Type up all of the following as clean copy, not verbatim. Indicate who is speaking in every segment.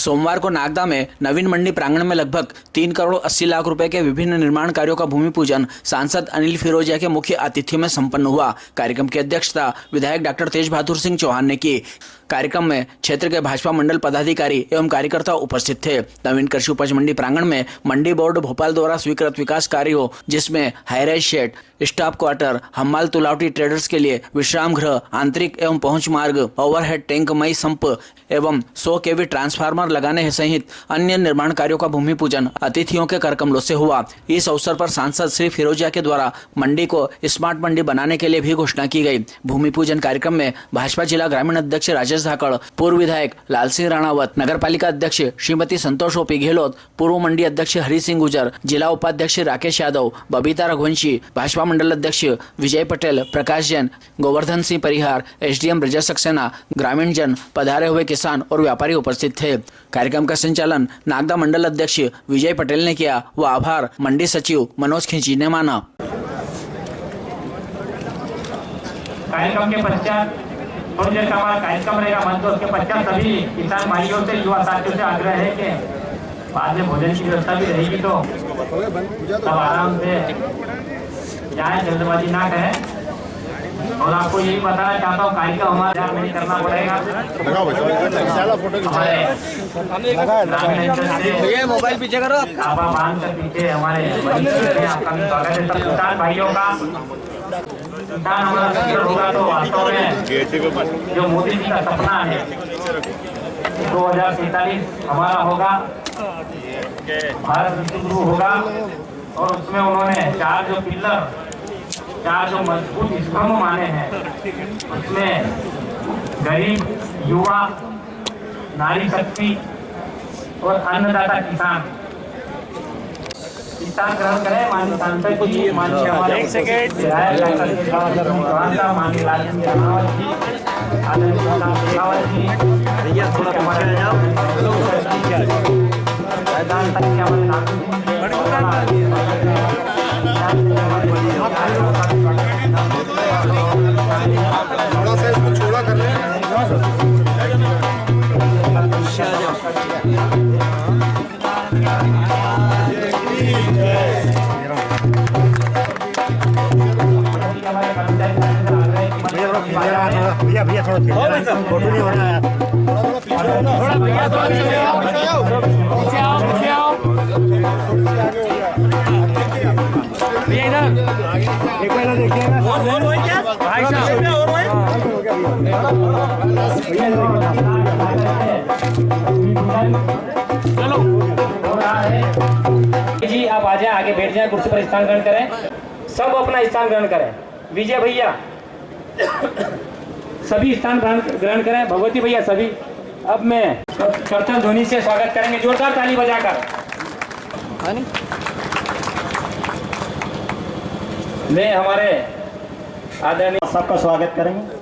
Speaker 1: सोमवार को नागदा में नवीन मंडी प्रांगण में लगभग 3 करोड़ 80 लाख रुपए के विभिन्न निर्माण कार्यों का भूमि पूजन सांसद अनिल फिरोजिया के मुख्य आतिथ्य में संपन्न हुआ। कार्यक्रम की अध्यक्षता विधायक डॉक्टर तेज बहादुर सिंह चौहान ने की। कार्यक्रम में क्षेत्र के भाजपा मंडल पदाधिकारी एवं कार्यकर्ता उपस्थित थे। नवीन कृषि उपज मंडी प्रांगण में मंडी बोर्ड भोपाल द्वारा स्वीकृत विकास कार्यों जिसमें हाईराइज शेड, स्टाफ क्वार्टर, हम्माल तुलावटी ट्रेडर्स के लिए विश्राम गृह, आंतरिक एवं पहुंच मार्ग, ओवरहेड टैंक मई संप एवं 100 kV ट्रांसफार्मर लगाने सहित अन्य निर्माण कार्यों का भूमि पूजन अतिथियों के करकमलों से हुआ। इस अवसर पर सांसद श्री फिरोजिया के द्वारा मंडी को स्मार्ट मंडी बनाने के लिए भी घोषणा की गई। भूमि पूजन कार्यक्रम में भाजपा जिला ग्रामीण अध्यक्ष राजेश धाकड़, पूर्व विधायक लाल सिंह राणावत, नगर पालिका अध्यक्ष श्रीमती संतोष ओपी गहलोत, पूर्व मंडी अध्यक्ष हरि सिंह गुजर, जिला उपाध्यक्ष राकेश यादव, बबीता रघुवंशी, भाजपा मंडल अध्यक्ष विजय पटेल, प्रकाश जैन, गोवर्धन सिंह परिहार, एसडीएम ब्रजेश सक्सेना, ग्रामीण जन, पधारे हुए किसान और व्यापारी उपस्थित थे। कार्यक्रम का संचालन नागदा मंडल अध्यक्ष विजय पटेल ने किया व आभार मंडी सचिव मनोज खिंची ने माना।
Speaker 2: कार्यक्रम के पश्चात थोड़ी देर का हमारा कार्यक्रम रहेगा मंच। उसके पश्चात सभी किसान भाइयों से, युवा साथियों से आग्रह है कि बाद में भोजन की व्यवस्था भी रहेगी तो सब आराम से जाए, जल्दबाजी ना करें। और आपको यही बताना चाहता हूँ कार्यक्रम हमारा नहीं करना पड़ेगा।
Speaker 3: मोबाइल पीछे करो,
Speaker 2: आपा बांध कर पीछे हमारे आपका भी स्वागत है। सब किसान भाइयों का किसान हमारा सक्रिय होगा तो वास्तव में जो मोदी जी का सपना है 2047 हमारा होगा, भारत विश्व होगा। और उसमें उन्होंने चार जो मजबूत स्तंभ माने हैं, उसमें गरीब, युवा, नारी शक्ति और अन्नदाता किसान ग्रहण करें। माननीय सांसद जी, माननीय हमारे विधायक माननीय लाल सिंह राणावत जी,
Speaker 3: थोड़ा सा इसको छोड़ा कर लें। भैया थोड़ा फोटो नहीं हो रहा है। थोड़ा भैया इधर एक बार देखिए भाई
Speaker 2: चलो जी, आप आ जाए, आगे बैठ जाए, कुर्सी पर स्थान ग्रहण करें। सब अपना स्थान ग्रहण करें। विजय भैया सभी स्थान ग्रहण करें। भगवती भैया सभी। अब मैं कर्तन ध्वनि से स्वागत करेंगे, जोरदार ताली बजाकर। मैं हमारे आदरणीय सबका स्वागत करेंगे।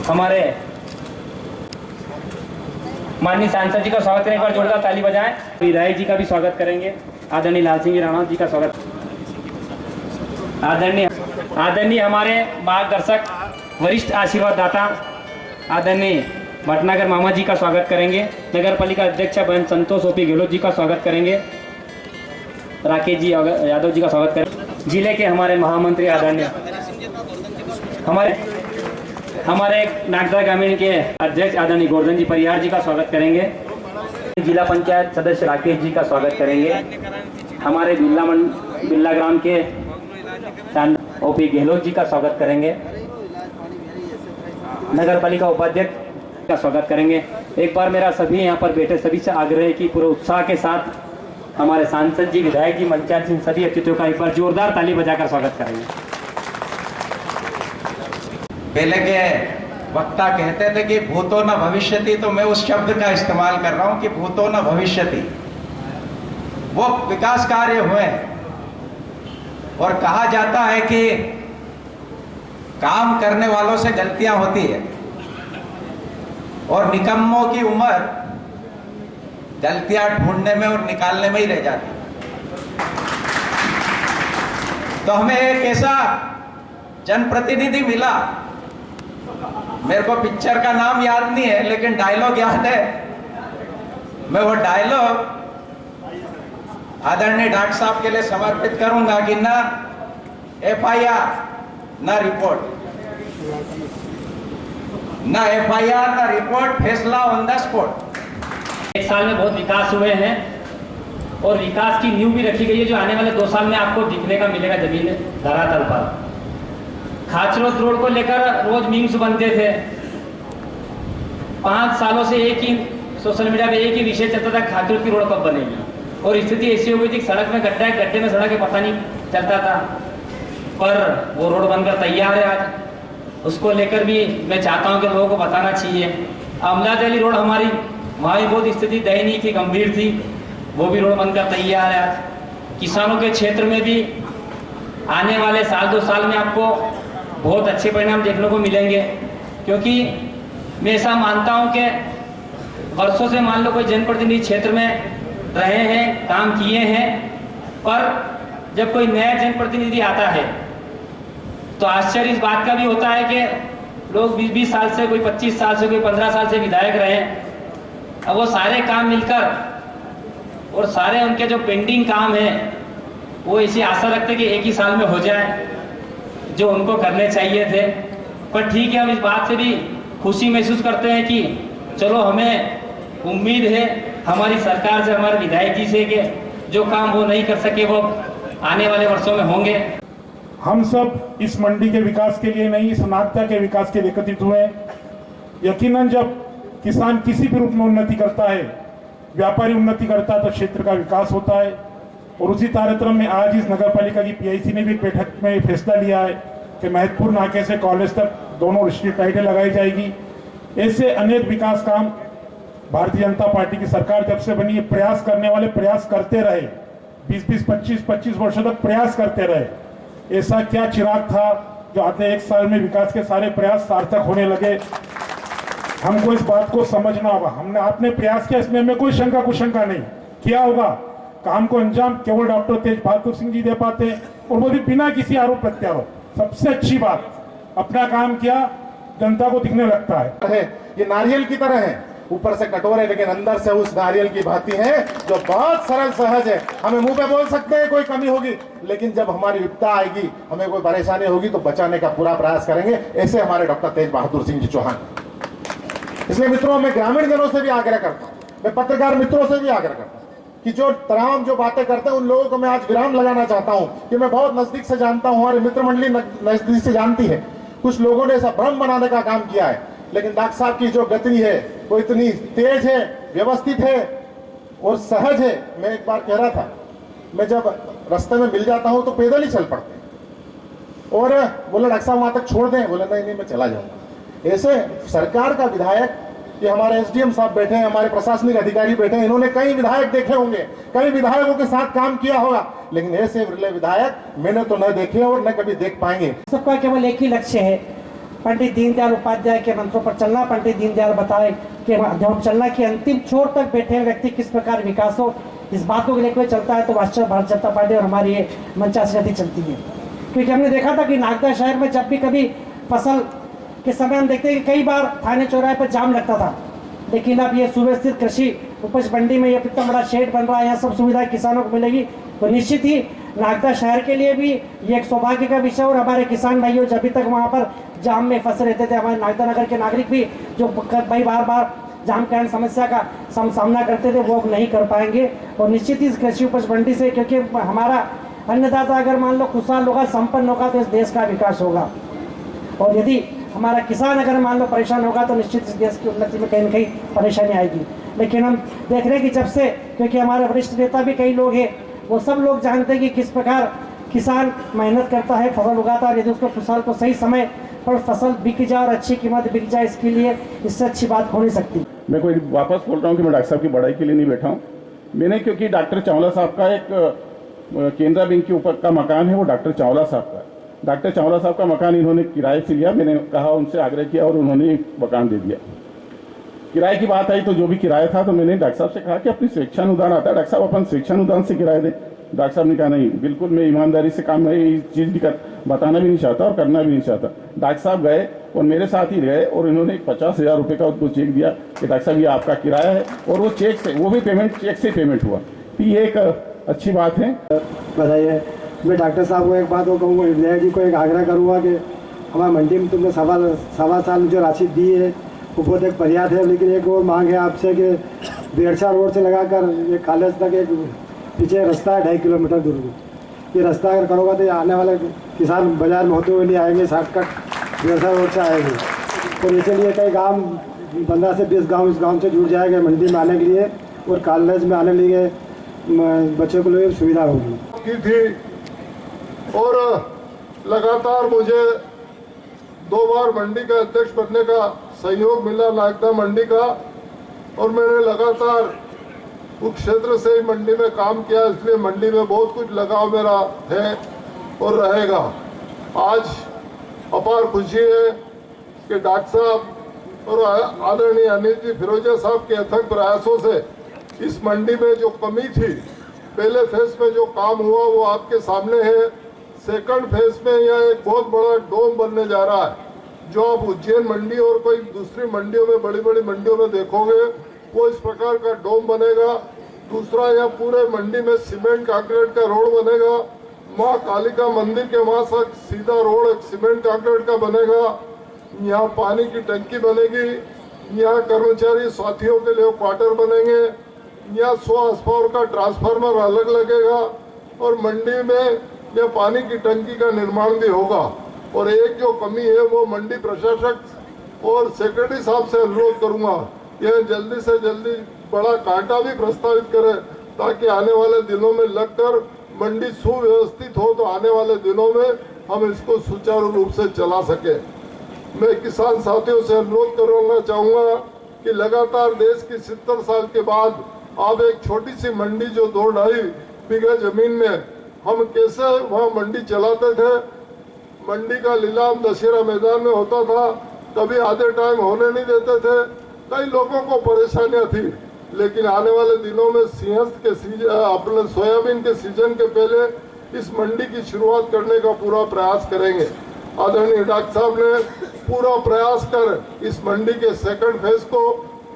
Speaker 2: हमारे माननीय सांसद जी का स्वागत करें, एक बार जोरदार ताली बजाएं। विधायक जी का भी स्वागत करेंगे, आदरणीय लाल सिंह राणा जी का स्वागत। आदरणीय हमारे मार्गदर्शक, वरिष्ठ आशीर्वाद दाता आदरणीय भटनागर मामा जी का स्वागत करेंगे। नगर पालिका अध्यक्ष बहन संतोष ओपी गहलोत जी का स्वागत करेंगे। राकेश जी यादव जी का स्वागत करेंगे। जिले के हमारे महामंत्री आदरणीय हमारे नागदा ग्रामीण के अध्यक्ष आदरणीय गोवर्धन जी परिहार जी का स्वागत करेंगे। जिला पंचायत सदस्य राकेश जी का स्वागत करेंगे। हमारे बिल्ला ग्राम के ओपी गहलोत जी का स्वागत करेंगे। नगर पालिका उपाध्यक्ष का स्वागत करेंगे। एक बार मेरा सभी यहाँ पर बैठे सभी से आग्रह है कि पूरे उत्साह के साथ हमारे सांसद जी, विधायक जी, मंचायत सिंह सभी अतिथियों का एक बार जोरदार ताली बजाकर स्वागत करेंगे।
Speaker 4: पहले के वक्ता कहते थे कि भूतो न भविष्यति, तो मैं उस शब्द का इस्तेमाल कर रहा हूं कि भूतो न भविष्यति। वो विकास कार्य हुए और कहा जाता है कि काम करने वालों से गलतियां होती है और निकम्मों की उम्र गलतियां ढूंढने में और निकालने में ही रह जाती। तो हमें एक ऐसा जनप्रतिनिधि मिला, मेरे को पिक्चर का नाम याद नहीं है लेकिन डायलॉग याद है। मैं वो डायलॉग आदरणीय डॉक्टर साहब के लिए समर्पित करूंगा कि ना FIR ना रिपोर्ट, ना FIR ना रिपोर्ट, फैसला ऑन द स्पॉट।
Speaker 2: एक साल में बहुत विकास हुए हैं और विकास की नींव भी रखी गई है जो आने वाले 2 साल में आपको दिखने का मिलेगा जमीन धरातल पर। खाचरोद रोड को लेकर रोज मीम्स बनते थे, 5 सालों से एक ही सोशल मीडिया पे एक ही विषय चलता था, खाचरोद की रोड कब बनेगी। और स्थिति ऐसी हो गई थी, सड़क में गड्ढा है, गड्ढे में सड़क है, पता नहीं चलता था। पर वो रोड बनकर तैयार है आज, उसको लेकर भी मैं चाहता हूँ कि लोगों को बताना चाहिए। अमलादली रोड हमारी वहाँ भी बहुत स्थिति दयनीय थी, गंभीर थी, वो भी रोड बनकर तैयार है आज। किसानों के क्षेत्र में भी आने वाले साल 2 साल में आपको बहुत अच्छे परिणाम देखने को मिलेंगे, क्योंकि मैं ऐसा मानता हूं कि वर्षों से मान लो कोई जनप्रतिनिधि क्षेत्र में रहे हैं, काम किए हैं, पर जब कोई नया जनप्रतिनिधि आता है तो आश्चर्य इस बात का भी होता है कि लोग 20-20 साल से, कोई 25 साल से, कोई 15 साल से विधायक रहे, अब वो सारे काम मिलकर और सारे उनके जो पेंडिंग काम हैं वो ऐसी आशा रखते कि एक ही साल में हो जाए जो उनको करने चाहिए थे। पर ठीक है, हम इस बात से भी खुशी महसूस करते हैं कि चलो हमें उम्मीद है हमारी सरकार से, हमारे विधायक जी से कि जो काम वो नहीं कर सके वो आने वाले वर्षों में होंगे।
Speaker 3: हम सब इस मंडी के विकास के लिए नहीं, इस नागदा के विकास के लिए एकत्रित हुए। यकीनन जब किसान किसी भी रूप में उन्नति करता है, व्यापारी उन्नति करता है, तो क्षेत्र का विकास होता है। और उसी तारतम्य में आज इस नगर पालिका की PIC ने भी बैठक में फैसला लिया है कि महत्वपूर्ण नाके से कॉलेज तक दोनों स्ट्रीट लाइटें लगाई जाएगी। ऐसे अनेक विकास काम भारतीय जनता पार्टी की सरकार जब से बनी है, प्रयास करने वाले प्रयास करते रहे, 20-20, 25-25 वर्षों तक प्रयास करते रहे। ऐसा क्या चिराग था जो आते 1 साल में विकास के सारे प्रयास सार्थक होने लगे? हमको इस बात को समझना होगा। हमने आपने प्रयास किया, इसमें हमें कोई शंका कुशंका नहीं। किया होगा काम को अंजाम केवल डॉक्टर तेज बहादुर सिंह जी दे पाते हैं, और वो भी बिना किसी आरोप प्रत्यारोप। सबसे अच्छी बात, अपना काम किया, जनता को दिखने लगता है।
Speaker 5: ये नारियल की तरह है, ऊपर से कठोर है लेकिन अंदर से उस नारियल की भांति है जो बहुत सरल सहज है। हमें मुंह पे बोल सकते हैं कोई कमी होगी, लेकिन जब हमारी विपदा आएगी, हमें कोई परेशानी होगी तो बचाने का पूरा प्रयास करेंगे। ऐसे हमारे डॉक्टर तेज बहादुर सिंह जी चौहान। इसलिए मित्रों, मैं ग्रामीण जनों से भी आग्रह करता हूँ, मैं पत्रकार मित्रों से भी आग्रह करता हूँ कि जो तमाम जो बातें करते हैं उन लोगों को मैं आज विराम लगाना चाहता हूं कि मैं बहुत नजदीक से जानता हूं, हमारी मित्र मंडली नजदीक से जानती है। कुछ लोगों ने ऐसा भ्रम बनाने का काम किया है, लेकिन डॉक्टर साहब की जो गति है वो इतनी तेज है, व्यवस्थित है और सहज है। मैं एक बार कह रहा था, मैं जब रास्ते में मिल जाता हूं तो पैदल ही चल पड़ते, और बोला डॉक्टर साहब वहां तक छोड़ दें, बोले नहीं मैं चला जाऊंगा। ऐसे सरकार का विधायक, कि हमारे SDM साहब बैठे हैं, हमारे प्रशासनिक अधिकारी बैठे हैं, इन्होंने कई विधायक देखे होंगे, कई विधायकों के साथ काम किया होगा, लेकिन ऐसे विरले विधायक मैंने तो न देखे और न कभी देख पाएंगे।
Speaker 6: सबका केवल एक ही लक्ष्य है, पंडित दीनदयाल उपाध्याय के मंत्रों पर चलना। पंडित दीनदयाल बताए कि जब चलना की अंतिम छोर तक बैठे व्यक्ति किस प्रकार विकास हो, इस बातों को लेकर चलता है तो वास्तव भारतीय जनता पार्टी और हमारी ये मंचा से चलती है। क्योंकि हमने देखा था कि नागदा शहर में जब भी कभी फसल के समय हम देखते हैं कि कई बार थाने चौराहे पर जाम लगता था, लेकिन अब ये सुव्यवस्थित कृषि उपज मंडी में ये इतना बड़ा शेड बन रहा है, यहाँ सब सुविधाएं किसानों को मिलेगी, तो निश्चित ही नागदा शहर के लिए भी ये एक सौभाग्य का विषय। और हमारे किसान भाइयों जब तक वहाँ पर जाम में फंसे रहते थे, हमारे नागदा नगर के नागरिक भी जो भाई बार जाम के समस्या का सामना करते थे, वो अब नहीं कर पाएंगे। और निश्चित ही इस कृषि उपज मंडी से, क्योंकि हमारा अन्नदाता अगर मान लो खुशहाल होगा, संपन्न होगा, तो इस देश का विकास होगा। और यदि हमारा किसान अगर मान लो परेशान होगा तो निश्चित इस देश की उन्नति में कहीं न कहीं परेशानी आएगी। लेकिन हम देख रहे हैं कि जब से, क्योंकि हमारे वरिष्ठ नेता भी कई लोग हैं, वो सब लोग जानते हैं कि किस प्रकार किसान मेहनत करता है, फसल उगाता है, यदि उसको फसल को सही समय पर फसल बिक जाए और अच्छी कीमत बिक जाए, इसके लिए इससे अच्छी बात हो नहीं सकती।
Speaker 7: मैं कोई वापस बोल रहा हूँ कि मैं डॉक्टर साहब की बड़ाई के लिए नहीं बैठा हूँ। मैंने, क्योंकि डॉक्टर चावला साहब का एक केंद्रा बैंक के ऊपर का मकान है, वो डॉक्टर चावला साहब का। डॉक्टर चावला साहब का मकान इन्होंने किराए से लिया, मैंने कहा, उनसे आग्रह किया और उन्होंने एक मकान दे दिया। किराए की बात आई तो जो भी किराया था, तो मैंने डॉक्टर साहब से कहा कि अपनी स्वेच्छानुदान आता है, डॉक्टर साहब अपन स्वेच्छानुदान से किराया दें। डॉक्टर साहब ने कहा नहीं, बिल्कुल मैं ईमानदारी से काम नहीं, ये चीज़ भी बताना भी नहीं चाहता और करना भी नहीं चाहता। डॉक्टर साहब गए और मेरे साथ ही गए और इन्होंने 50,000 रुपये का उनको चेक दिया कि डॉक्टर साहब ये आपका किराया है, और वो चेक से, वो भी पेमेंट चेक से पेमेंट हुआ। तो ये एक अच्छी बात है।
Speaker 8: बताइए, मैं डॉक्टर साहब को एक बात वो कहूँगा, विधायक जी को एक आग्रह करूँगा कि हमारे मंडी में तुमने सवा साल जो राशि दी है वो बहुत एक पर्याप्त है, लेकिन एक और मांग है आपसे कि बेरसा रोड से लगाकर ये कॉलेज तक एक पीछे रास्ता है 2.5 किलोमीटर दूर में, ये रास्ता अगर करोगा तो आने वाले किसान बाजार में होते हुए नहीं आएंगे, शॉर्टकट बेरसा रोड से आएंगे। तो इसीलिए कई गांव 15 से 20 गांव इस गांव से जुड़ जाएंगे मंडी में आने के लिए, और कॉलेज में आने के लिए बच्चों के लिए सुविधा होगी
Speaker 5: की थी। और लगातार मुझे 2 बार मंडी का अध्यक्ष बनने का सहयोग मिला नागदा मंडी का, और मैंने लगातार उस क्षेत्र से ही मंडी में काम किया, इसलिए मंडी में बहुत कुछ लगाव मेरा है और रहेगा। आज अपार खुशी है कि डॉक्टर साहब और आदरणीय अनिल जी फिरोजिया साहब के अथक प्रयासों से इस मंडी में जो कमी थी, पहले फेज में जो काम हुआ वो आपके सामने है। सेकंड फेज में यह एक बहुत बड़ा डोम बनने जा रहा है, जो आप उज्जैन मंडी और कोई दूसरी मंडियों में, बड़ी बड़ी मंडियों में देखोगे, वो इस प्रकार का डोम बनेगा। दूसरा, यहाँ पूरे मंडी में सीमेंट कंक्रीट का रोड बनेगा। माँ कालिका मंदिर के वहाँ से सीधा रोड एक सीमेंट कंक्रीट का बनेगा। यहाँ पानी की टंकी बनेगी, यहाँ कर्मचारी साथियों के लिए क्वार्टर बनेंगे, यहाँ 100 हॉर्सपावर का ट्रांसफार्मर अलग लगेगा, और मंडी में यह पानी की टंकी का निर्माण भी होगा। और एक जो कमी है वो मंडी प्रशासक और सेक्रेटरी साहब से अनुरोध करूंगा, यह जल्दी से जल्दी बड़ा कांटा भी प्रस्तावित करे, ताकि आने वाले दिनों में लगकर मंडी सुव्यवस्थित हो, तो आने वाले दिनों में हम इसको सुचारू रूप से चला सके। मैं किसान साथियों से अनुरोध करना चाहूँगा कि लगातार देश की 70 साल के बाद आप एक छोटी सी मंडी जो 2-2.5 बीघा जमीन में हम कैसे वहाँ मंडी चलाते थे, मंडी का लीलाम दशहरा मैदान में होता था, कभी आधे टाइम होने नहीं देते थे, कई लोगों को परेशानियां थी। लेकिन आने वाले दिनों में सिंहस्थ के सीजन, अपने सोयाबीन के सीजन के पहले इस मंडी की शुरुआत करने का पूरा प्रयास करेंगे। आदरणीय डॉक्टर साहब ने पूरा प्रयास कर इस मंडी के सेकंड फेज को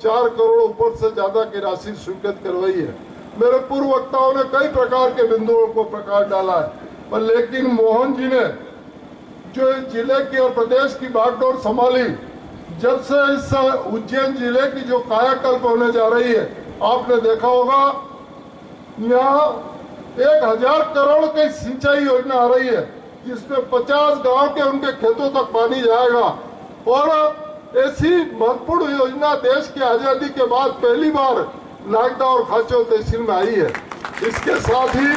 Speaker 5: 4 करोड़ ऊपर से ज्यादा की राशि स्वीकृत करवाई है। मेरे पूर्व वक्ताओं ने कई प्रकार के बिंदुओं को प्रकाश डाला है, पर लेकिन मोहन जी ने जो जिले की और प्रदेश की बागडोर संभाली, जब से इस उज्जैन जिले की जो कायाकल्प होने जा रही है, आपने देखा होगा यहाँ 1000 करोड़ की सिंचाई योजना आ रही है, जिसमें 50 गांव के उनके खेतों तक पानी जाएगा। और ऐसी महत्वपूर्ण योजना देश की आजादी के बाद पहली बार नागदा और खाचो तहसील में आई है। इसके साथ ही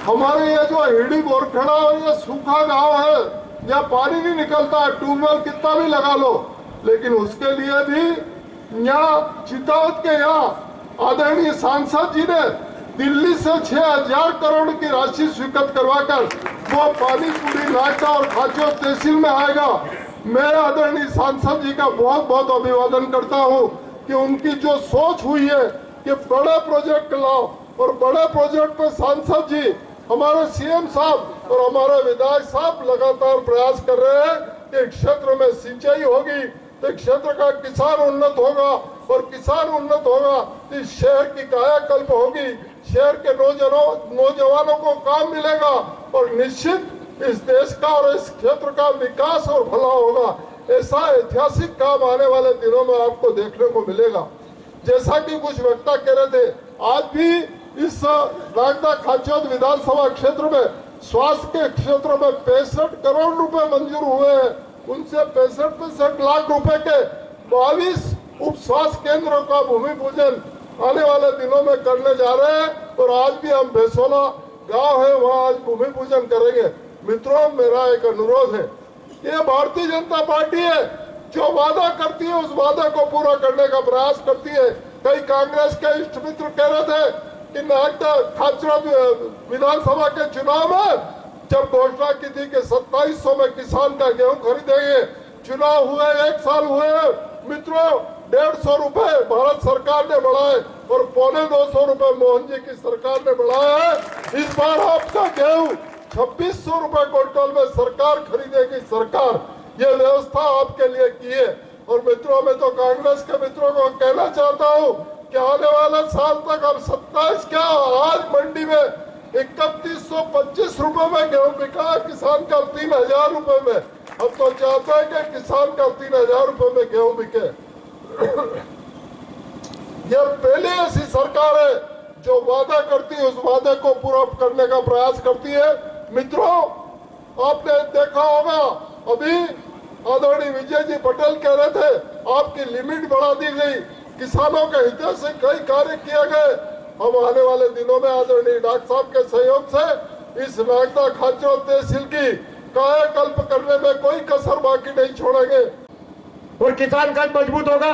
Speaker 5: हमारे ये जो हिडी बोरखड़ा और ये सूखा गांव है, यहाँ पानी नहीं निकलता है, ट्यूबवेल कितना भी लगा लो, लेकिन उसके लिए भी यहाँ चितावत के यहाँ आदरणीय सांसद जी ने दिल्ली से 6000 करोड़ की राशि स्वीकृत करवाकर वो पानी पूरी नागदा और खाचो तहसील में आएगा। मैं आदरणीय सांसद जी का बहुत बहुत अभिवादन करता हूँ कि उनकी जो सोच हुई है कि बड़े प्रोजेक्ट लाओ, और बड़े प्रोजेक्ट पे सांसद जी, हमारे सीएम साहब और हमारे विधायक साहब लगातार प्रयास कर रहे हैं कि क्षेत्र में सिंचाई होगी तो क्षेत्र का किसान उन्नत होगा, और किसान उन्नत होगा तो इस शहर की कायाकल्प होगी, शहर के नौजवानों को काम मिलेगा, और निश्चित इस देश का और इस क्षेत्र का विकास और भला होगा। ऐसा ऐतिहासिक काम आने वाले दिनों में आपको देखने को मिलेगा। जैसा कि कुछ वक्ता कह रहे थे, आज भी इस नागदा खाचौद विधानसभा क्षेत्र में स्वास्थ्य के क्षेत्र में 65 करोड़ रुपए मंजूर हुए हैं। उनसे 65 लाख रुपए के 22 उप स्वास्थ्य केंद्रों का भूमि पूजन आने वाले दिनों में करने जा रहे हैं, और आज भी हम भैसोला गांव है वहां आज भूमि पूजन करेंगे। मित्रों, मेरा एक अनुरोध है, ये भारतीय जनता पार्टी है जो वादा करती है उस वादा को पूरा करने का प्रयास करती है। कई कांग्रेस के इष्ट मित्र कह रहे थे कि नागदा खाचौद विधानसभा के चुनाव में जब घोषणा की थी कि 2700 में किसान का गेहूं खरीदेंगे, चुनाव हुए 1 साल हुए, मित्रों 150 रुपए भारत सरकार ने बढ़ाए,
Speaker 9: और 250 रुपए मोहन जी की सरकार ने बढ़ाया है। इस बार आपका गेहूं 2600 रुपए क्विंटल में सरकार खरीदेगी। सरकार ये व्यवस्था आपके लिए की है। और मित्रों, में तो कांग्रेस के मित्रों को कहना चाहता हूँ कि आने वाले साल तक अब 27 क्या, आज मंडी में 3125 रुपए में गेहूं बिका, किसान का 3000 रुपए में। अब तो चाहते हैं कि किसान का 3000 रुपए में गेहूं बिके। यह पहले ऐसी सरकार है जो वादा करती है, उस वादे को पूरा करने का प्रयास करती है। मित्रों, आपने देखा होगा अभी आदरणीय विजय जी पटेल कह रहे थे आपकी लिमिट बढ़ा दी गई, किसानों के हित से कई कार्य किए गए। हम आने वाले दिनों में आदरणीय डॉक्टर साहब के सहयोग से इस नागदा खाचर तहसील की कायाकल्प करने में कोई कसर बाकी नहीं छोड़ेंगे
Speaker 10: और किसान कल मजबूत होगा।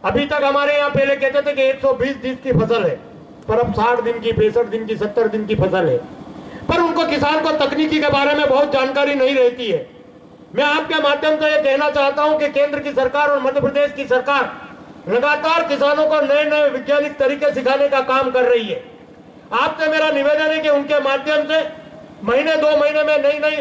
Speaker 10: अभी तक हमारे यहाँ पहले कहते थे कि 120 दिन की फसल है, पर अब 60 दिन की, 65 दिन की, 70 दिन की फसल है। पर उनको किसान को तकनीकी के बारे में बहुत जानकारी नहीं रहती है। मैं आपके माध्यम से ये कहना चाहता हूं कि केंद्र की सरकार और मध्य प्रदेश की सरकार लगातार किसानों को नए नए वैज्ञानिक तरीके सिखाने का काम कर रही है। आपसे मेरा निवेदन है कि उनके माध्यम से महीने 2 महीने में नई नई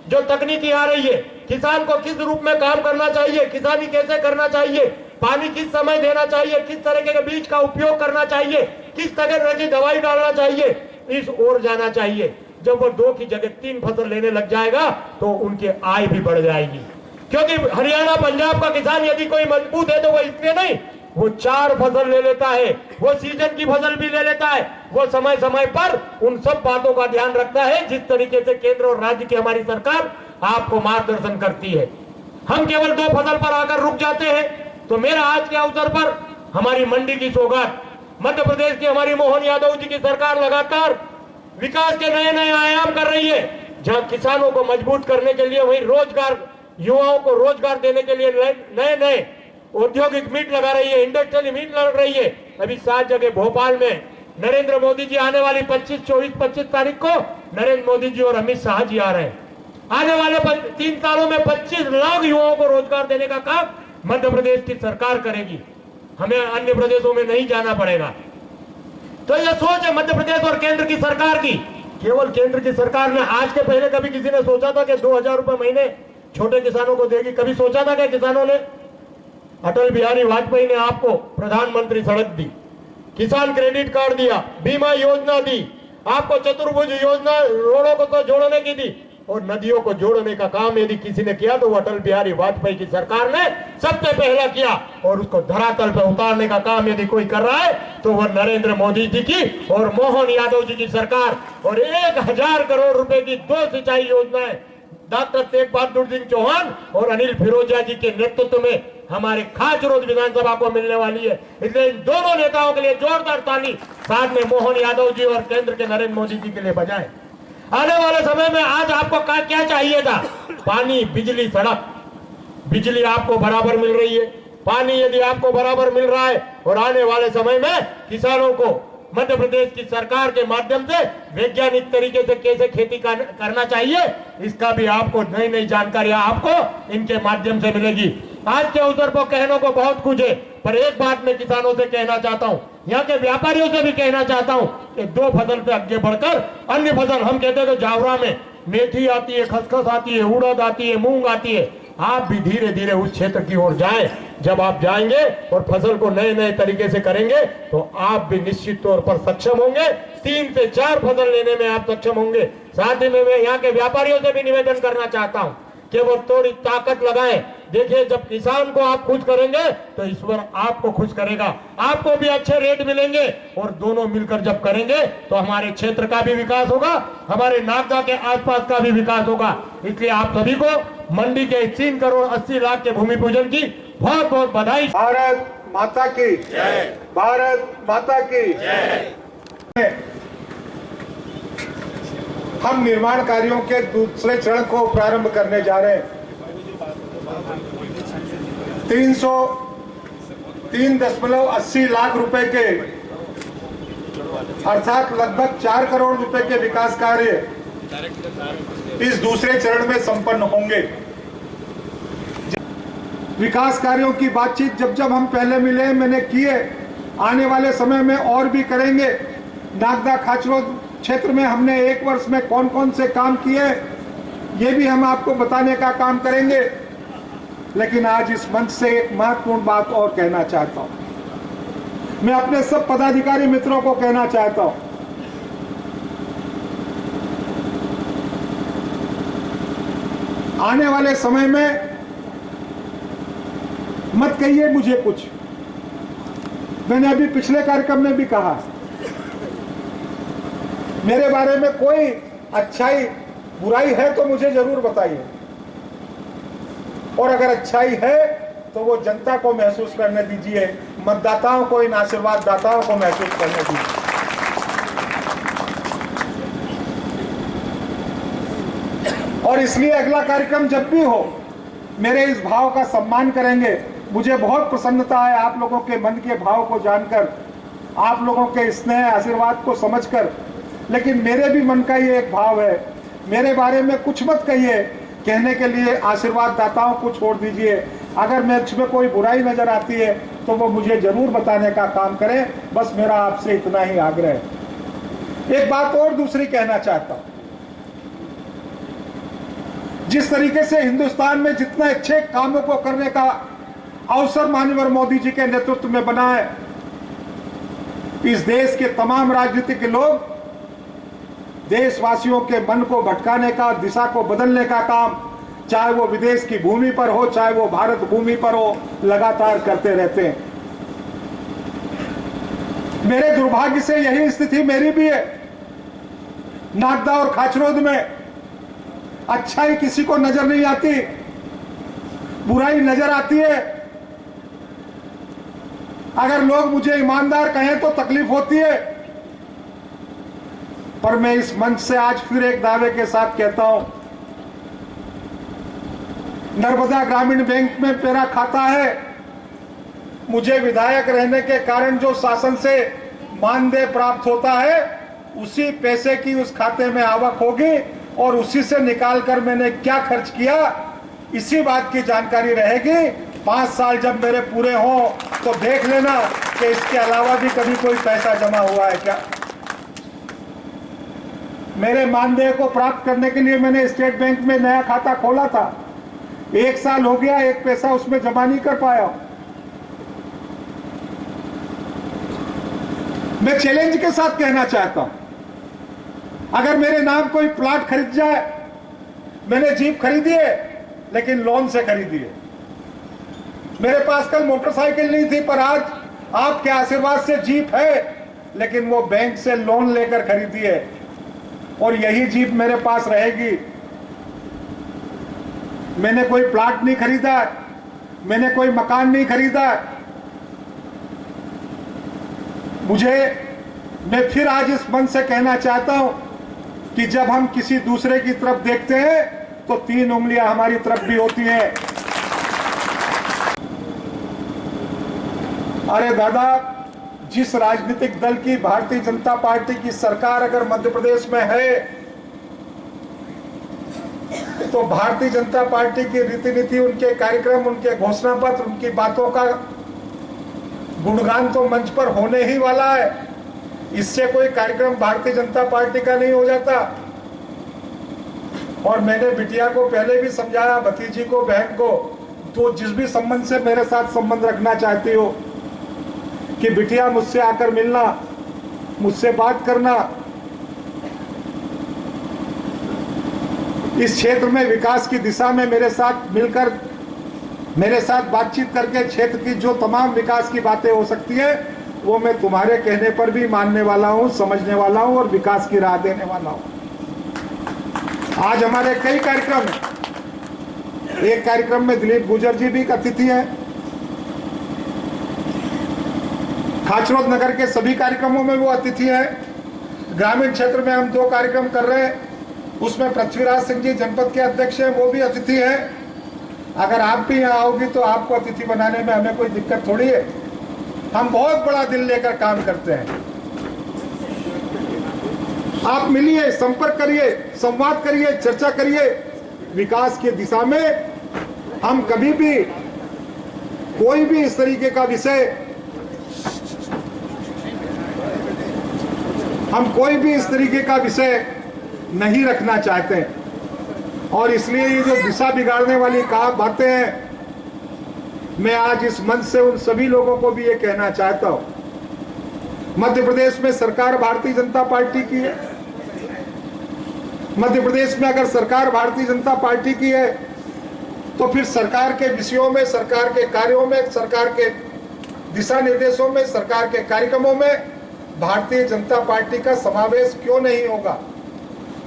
Speaker 10: जो तकनीकी आ रही है, किसान को किस रूप में काम करना चाहिए, किसानी कैसे करना चाहिए, पानी किस समय देना चाहिए, किस तरीके के बीज का उपयोग करना चाहिए, किस तरह की दवाई डालना चाहिए, इस ओर जाना चाहिए। जब वो 2 की जगह 3 फसल लेने लग जाएगा तो उनकी आय भी बढ़ जाएगी। क्योंकि हरियाणा पंजाब का किसान यदि कोई मजबूत है तो वो इसलिए नहीं, वो 4 फसल ले लेता है, वो सीजन की फसल भी ले लेता है, वो समय समय पर उन सब बातों का ध्यान रखता है जिस तरीके से केंद्र और राज्य की हमारी सरकार आपको मार्गदर्शन करती है। हम केवल 2 फसल पर आकर रुक जाते हैं। तो मेरा आज के अवसर पर हमारी मंडी की सौगात, मध्य प्रदेश की हमारी मोहन यादव जी की सरकार लगातार विकास के नए नए आयाम कर रही है। जहां किसानों को मजबूत करने के लिए, वहीं रोजगार, युवाओं को रोजगार देने के लिए नए नए औद्योगिक मीट लगा रही है, इंडस्ट्रियल मीट लग रही है। अभी 7 जगह भोपाल में नरेंद्र मोदी जी आने वाली 25 तारीख को नरेंद्र मोदी जी और अमित शाह जी आ रहे हैं। आने वाले 3 सालों में 25 लाख युवाओं को रोजगार देने का काम मध्य प्रदेश की सरकार करेगी। हमें अन्य प्रदेशों में नहीं जाना पड़ेगा। तो यह सोच है मध्य प्रदेश और केंद्र की सरकार की। केवल केंद्र की सरकार ने, आज के पहले कभी किसी ने सोचा था कि 2000 रुपए महीने छोटे किसानों को देगी? कभी सोचा था कि किसानों ने? अटल बिहारी वाजपेयी ने आपको प्रधानमंत्री सड़क दी, किसान क्रेडिट कार्ड दिया, बीमा योजना दी, आपको चतुर्भुज योजना रोडों को तो जोड़ने की दी, और नदियों को जोड़ने का काम यदि किसी ने किया तो वो अटल बिहारी वाजपेयी की सरकार ने सबसे पहला किया। और उसको धरातल पर उतारने का काम यदि कोई कर रहा है तो वह नरेंद्र मोदी जी की और मोहन यादव जी की सरकार। और 1000 करोड़ रुपए की 2 सिंचाई योजनाएं डॉक्टर तेज बहादुर सिंह चौहान और अनिल फिरोजिया जी के नेतृत्व में हमारे खाचरोद विधानसभा को मिलने वाली है। इसलिए इन दोनों नेताओं के लिए जोरदार ताली साथ में मोहन यादव जी और केंद्र के नरेंद्र मोदी जी के लिए बजाएं। आने वाले समय में आज आपको क्या चाहिए था? पानी, बिजली, सड़क। बिजली आपको बराबर मिल रही है, पानी यदि आपको बराबर मिल रहा है, और आने वाले समय में किसानों को मध्य प्रदेश की सरकार के माध्यम से वैज्ञानिक तरीके से कैसे खेती करना चाहिए, इसका भी आपको नई नई जानकारियां आपको इनके माध्यम से मिलेगी। आज के अवसर पर कहने को बहुत कुछ है, पर एक बात मैं किसानों से कहना चाहता हूं, यहाँ के व्यापारियों से भी कहना चाहता हूं कि 2 फसल से आगे बढ़कर अन्य फसल, हम कहते हैं तो जावरा में मेथी आती है, खसखस आती है, उड़द आती है, मूंग आती है, आप भी धीरे धीरे उस क्षेत्र की ओर जाएं। जब आप जाएंगे और फसल को नए नए तरीके से करेंगे तो आप भी निश्चित तौर पर सक्षम होंगे, 3 से 4 फसल लेने में आप सक्षम होंगे। साथ ही में मैं यहाँ के व्यापारियों से भी निवेदन करना चाहता हूँ कि वो थोड़ी ताकत लगाएं। देखिए, जब किसान को आप खुश करेंगे तो ईश्वर आपको खुश करेगा, आपको भी अच्छे रेट मिलेंगे, और दोनों मिलकर जब करेंगे तो हमारे क्षेत्र का भी विकास होगा, हमारे नागदा के आसपास का भी विकास होगा। इसलिए आप सभी को मंडी के 3 करोड़ 80 लाख के भूमि पूजन की बहुत बहुत बधाई।
Speaker 5: भारत माता की जय, भारत माता की जय। हम निर्माण कार्यों के दूसरे चरण को प्रारंभ करने जा रहे हैं। 303.80 लाख रुपए के, अर्थात लगभग 4 करोड़ रुपए के विकास कार्य इस दूसरे चरण में संपन्न होंगे। विकास कार्यों की बातचीत जब जब हम पहले मिले मैंने किए,
Speaker 11: आने वाले समय में और भी करेंगे। नागदा खाचरोद क्षेत्र में हमने 1 वर्ष में कौन कौन से काम किए ये भी हम आपको बताने का काम करेंगे। लेकिन आज इस मंच से एक महत्वपूर्ण बात और कहना चाहता हूं। मैं अपने सब पदाधिकारी मित्रों को कहना चाहता हूं, आने वाले समय में मत कहिए मुझे कुछ। मैंने अभी पिछले कार्यक्रम में भी कहा, मेरे बारे में कोई अच्छाई बुराई है तो मुझे जरूर बताइए, और अगर अच्छाई है तो वो जनता को महसूस करने दीजिए, मतदाताओं को, इन आशीर्वाद दाताओं को महसूस करने दीजिए। और इसलिए अगला कार्यक्रम जब भी हो मेरे इस भाव का सम्मान करेंगे। मुझे बहुत प्रसन्नता है आप लोगों के मन के भाव को जानकर, आप लोगों के स्नेह आशीर्वाद को समझकर। लेकिन मेरे भी मन का ये एक भाव है, मेरे बारे में कुछ मत कहिए, कहने के लिए आशीर्वाद दाताओं को छोड़ दीजिए। अगर मुझमें कोई बुराई नजर आती है तो वो मुझे जरूर बताने का काम करें। बस मेरा आपसे इतना ही आग्रह है। एक बात और दूसरी कहना चाहता हूं, जिस तरीके से हिंदुस्तान में जितने अच्छे कामों को करने का अवसर माननीय मोदी जी के नेतृत्व में बना है, इस देश के तमाम राजनीतिक लोग देशवासियों के मन को भटकाने का, दिशा को बदलने का काम, चाहे वो विदेश की भूमि पर हो चाहे वो भारत भूमि पर हो, लगातार करते रहते हैं। मेरे दुर्भाग्य से यही स्थिति मेरी भी है। नागदा और खाचरोद में अच्छाई किसी को नजर नहीं आती, बुराई नजर आती है। अगर लोग मुझे ईमानदार कहें तो तकलीफ होती है, पर मैं इस मंच से आज फिर एक दावे के साथ कहता हूं, नर्मदा ग्रामीण बैंक में मेरा खाता है। मुझे विधायक रहने के कारण जो शासन से मानदेय प्राप्त होता है, उसी पैसे की उस खाते में आवक होगी और उसी से निकालकर मैंने क्या खर्च किया इसी बात की जानकारी रहेगी। 5 साल जब मेरे पूरे हों तो देख लेना कि इसके अलावा भी कभी कोई पैसा जमा हुआ है क्या। मेरे मानदेय को प्राप्त करने के लिए मैंने स्टेट बैंक में नया खाता खोला था, 1 साल हो गया, 1 पैसा उसमें जमा नहीं कर पाया। मैं चैलेंज के साथ कहना चाहता हूं, अगर मेरे नाम कोई प्लाट खरीद जाए, मैंने जीप खरीदी है लेकिन लोन से खरीदी है। मेरे पास कल मोटरसाइकिल नहीं थी, पर आज आपके आशीर्वाद से जीप है, लेकिन वो बैंक से लोन लेकर खरीदी है और यही जीप मेरे पास रहेगी। मैंने कोई प्लाट नहीं खरीदा, मैंने कोई मकान नहीं खरीदा। मैं फिर आज इस मंच से कहना चाहता हूं कि जब हम किसी दूसरे की तरफ देखते हैं तो 3 उंगलियां हमारी तरफ भी होती हैं। अरे दादा, जिस राजनीतिक दल की, भारतीय जनता पार्टी की सरकार अगर मध्य प्रदेश में है तो भारतीय जनता पार्टी की रीति नीति, उनके कार्यक्रम, उनके घोषणा पत्र, उनकी बातों का गुणगान तो मंच पर होने ही वाला है। इससे कोई कार्यक्रम भारतीय जनता पार्टी का नहीं हो जाता। और मैंने बिटिया को पहले भी समझाया, भतीजी को, बहन को, तो जिस भी संबंध से मेरे साथ संबंध रखना चाहती हो कि बिटिया मुझसे आकर मिलना, मुझसे बात करना, इस क्षेत्र में विकास की दिशा में मेरे साथ मिलकर, मेरे साथ बातचीत करके क्षेत्र की जो तमाम विकास की बातें हो सकती है वो मैं तुम्हारे कहने पर भी मानने वाला हूं, समझने वाला हूं और विकास की राह देने वाला हूं। आज हमारे कई कार्यक्रम हैं। एक कार्यक्रम में दिलीप गुर्जर जी भी अतिथि हैं। खाचरोद नगर के सभी कार्यक्रमों में वो अतिथि हैं। ग्रामीण क्षेत्र में हम 2 कार्यक्रम कर रहे हैं, उसमें पृथ्वीराज सिंह जी जनपद के अध्यक्ष हैं, वो भी अतिथि हैं। अगर आप भी यहाँ आओगी तो आपको अतिथि बनाने में हमें कोई दिक्कत थोड़ी है। हम बहुत बड़ा दिल लेकर काम करते हैं। आप मिलिए, संपर्क करिए, संवाद करिए, चर्चा करिए। विकास की दिशा में हम कभी भी कोई भी इस तरीके का विषय हम कोई भी इस तरीके का विषय नहीं रखना चाहते और इसलिए ये जो दिशा बिगाड़ने वाली बातें हैं, मैं आज इस मंच से उन सभी लोगों को भी ये कहना चाहता हूं। मध्य प्रदेश में सरकार भारतीय जनता पार्टी की है। मध्य प्रदेश में अगर सरकार भारतीय जनता पार्टी की है तो फिर सरकार के विषयों में, सरकार के कार्यों में, सरकार के दिशा निर्देशों में, सरकार के कार्यक्रमों में भारतीय जनता पार्टी का समावेश क्यों नहीं होगा।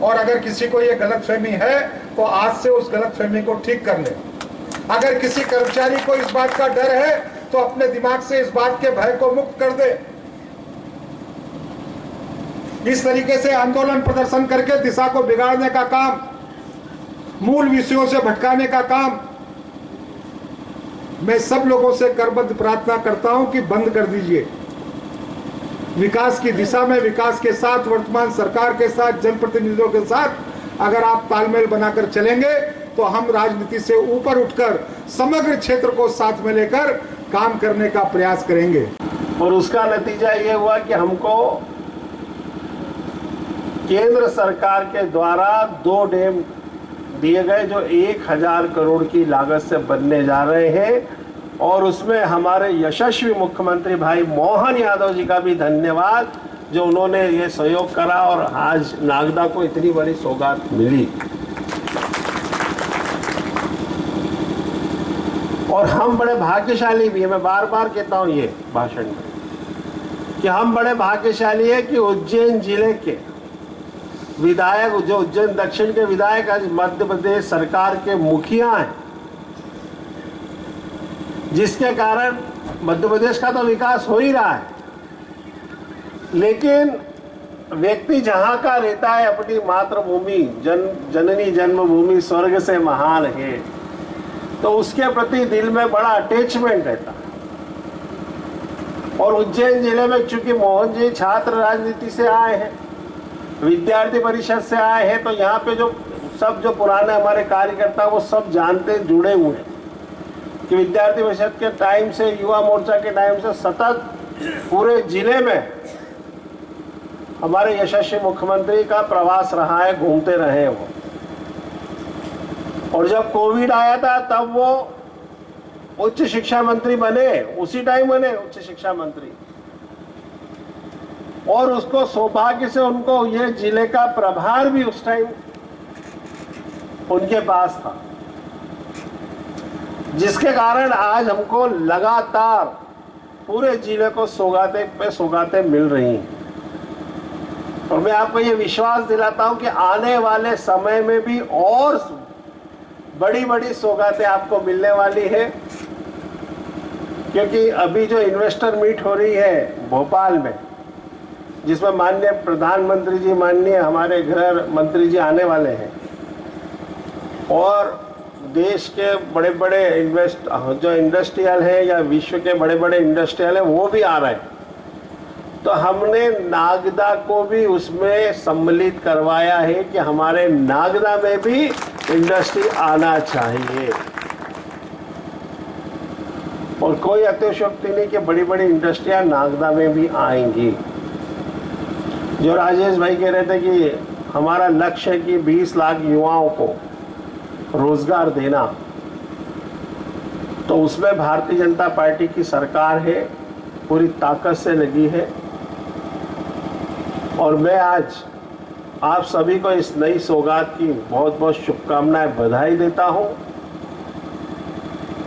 Speaker 11: और अगर किसी को यह गलतफहमी है तो आज से उस गलतफहमी को ठीक कर ले। अगर किसी कर्मचारी को इस बात का डर है तो अपने दिमाग से इस बात के भय को मुक्त कर दे। इस तरीके से आंदोलन प्रदर्शन करके दिशा को बिगाड़ने का काम, मूल विषयों से भटकाने का काम, मैं सब लोगों से करबद्ध प्रार्थना करता हूं कि बंद कर दीजिए। विकास की दिशा में, विकास के साथ, वर्तमान सरकार के साथ, जनप्रतिनिधियों के साथ अगर आप तालमेल बनाकर चलेंगे तो हम राजनीति से ऊपर उठकर समग्र क्षेत्र को साथ में लेकर काम करने का प्रयास करेंगे।
Speaker 12: और उसका नतीजा ये हुआ कि हमको केंद्र सरकार के द्वारा 2 डैम दिए गए जो 1000 करोड़ की लागत से बनने जा रहे हैं। और उसमें हमारे यशस्वी मुख्यमंत्री भाई मोहन यादव जी का भी धन्यवाद, जो उन्होंने ये सहयोग करा और आज नागदा को इतनी बड़ी सौगात मिली। और हम बड़े भाग्यशाली भी हैं, मैं बार बार कहता हूँ ये भाषण में, कि हम बड़े भाग्यशाली है कि उज्जैन जिले के विधायक, जो उज्जैन दक्षिण के विधायक आज मध्य प्रदेश सरकार के मुखिया हैं, जिसके कारण मध्य प्रदेश का तो विकास हो ही रहा है। लेकिन व्यक्ति जहां का रहता है, अपनी मातृभूमि, जननी जन्मभूमि स्वर्ग से महान है, तो उसके प्रति दिल में बड़ा अटैचमेंट रहता। और उज्जैन जिले में चूंकि मोहन जी छात्र राजनीति से आए हैं, विद्यार्थी परिषद से आए हैं, तो यहाँ पे जो पुराने हमारे कार्यकर्ता वो सब जानते, जुड़े हुए हैं कि विद्यार्थी परिषद के टाइम से, युवा मोर्चा के टाइम से सतत पूरे जिले में हमारे यशस्वी मुख्यमंत्री का प्रवास रहा है, घूमते रहे वो। और जब कोविड आया था तब वो उच्च शिक्षा मंत्री बने, उसी टाइम बने उच्च शिक्षा मंत्री। और उसको सौभाग्य से उनको ये जिले का प्रभार भी उस टाइम उनके पास था, जिसके कारण आज हमको लगातार पूरे जिले को सौगातें पे सौगातें मिल रही हैं। और मैं आपको ये विश्वास दिलाता हूं कि आने वाले समय में भी और बड़ी बड़ी सौगातें आपको मिलने वाली है, क्योंकि अभी जो इन्वेस्टर मीट हो रही है भोपाल में, जिसमें माननीय प्रधानमंत्री जी, माननीय हमारे गृह मंत्री जी आने वाले हैं, और देश के बड़े बड़े जो इंडस्ट्रियल है या विश्व के बड़े बड़े इंडस्ट्रियल है वो भी आ रहे हैं, तो हमने नागदा को भी उसमें सम्मिलित करवाया है कि हमारे नागदा में भी इंडस्ट्री आना चाहिए। और कोई अतिशयोक्ति नहीं कि बड़ी बड़ी इंडस्ट्रियां नागदा में भी आएंगी। जो राजेश भाई कह रहे थे कि हमारा लक्ष्य है कि 20 लाख युवाओं को रोजगार देना, तो उसमें भारतीय जनता पार्टी की सरकार है, पूरी ताकत से लगी है। और मैं आज आप सभी को इस नई सौगात की बहुत बहुत शुभकामनाएं, बधाई देता हूं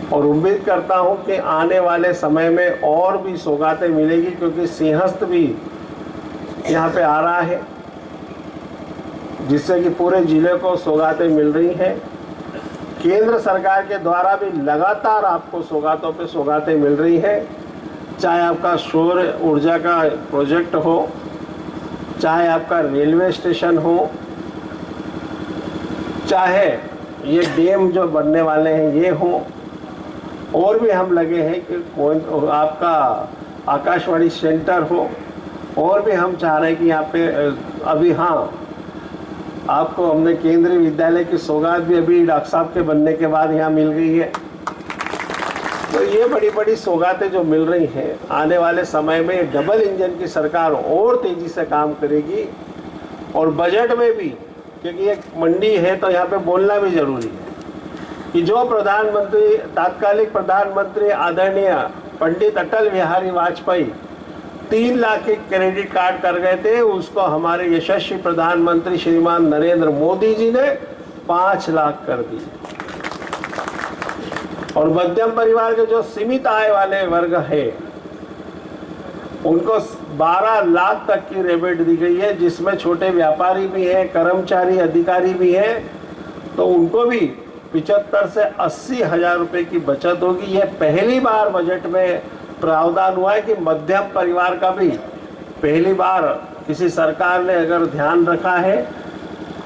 Speaker 12: और उम्मीद करता हूं कि आने वाले समय में और भी सौगातें मिलेगी, क्योंकि सिंहस्थ भी यहाँ पे आ रहा है, जिससे कि पूरे जिले को सौगातें मिल रही हैं। केंद्र सरकार के द्वारा भी लगातार आपको सौगातों पे सौगातें मिल रही हैं, चाहे आपका सौर ऊर्जा का प्रोजेक्ट हो, चाहे आपका रेलवे स्टेशन हो, चाहे ये डैम जो बनने वाले हैं ये हो, और भी हम लगे हैं कि आपका आकाशवाणी सेंटर हो, और भी हम चाह रहे हैं कि यहाँ पे अभी हाँ आपको हमने केंद्रीय विद्यालय की सौगात भी अभी डॉक्टर साहब के बनने के बाद यहाँ मिल गई है। तो ये बड़ी बड़ी सौगातें जो मिल रही हैं, आने वाले समय में डबल इंजन की सरकार और तेजी से काम करेगी। और बजट में भी, क्योंकि एक मंडी है तो यहाँ पे बोलना भी जरूरी है कि जो प्रधानमंत्री, तात्कालिक प्रधानमंत्री आदरणीय पंडित अटल बिहारी वाजपेयी 3 लाख के क्रेडिट कार्ड कर गए थे, उसको हमारे यशस्वी प्रधानमंत्री श्रीमान नरेंद्र मोदी जी ने 5 लाख कर दिए। और मध्यम परिवार के जो सीमित आय वाले वर्ग है उनको 12 लाख तक की रिबेट दी गई है, जिसमें छोटे व्यापारी भी हैं, कर्मचारी, अधिकारी भी हैं। तो उनको भी 75 से 80 हजार रुपए की बचत होगी। यह पहली बार बजट में प्रावधान हुआ है कि मध्यम परिवार का भी पहली बार किसी सरकार ने अगर ध्यान रखा है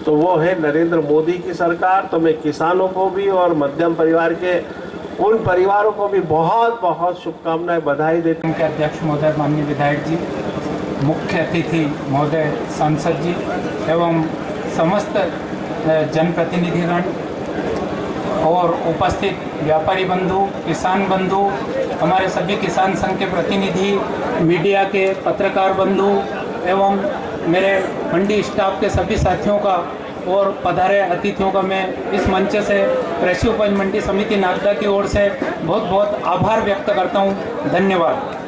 Speaker 12: तो वो है नरेंद्र मोदी की सरकार। तो मैं किसानों को भी और मध्यम परिवार के उन परिवारों को भी बहुत बहुत शुभकामनाएं, बधाई देता हूं।
Speaker 13: के अध्यक्ष महोदय, माननीय विधायक जी, मुख्य अतिथि महोदय, सांसद जी एवं समस्त जनप्रतिनिधिगण और उपस्थित व्यापारी बंधु, किसान बंधु, हमारे सभी किसान संघ के प्रतिनिधि, मीडिया के पत्रकार बंधु एवं मेरे मंडी स्टाफ के सभी साथियों का और पधारे अतिथियों का मैं इस मंच से कृषि उपज मंडी समिति नागदा की ओर से बहुत बहुत आभार व्यक्त करता हूं। धन्यवाद।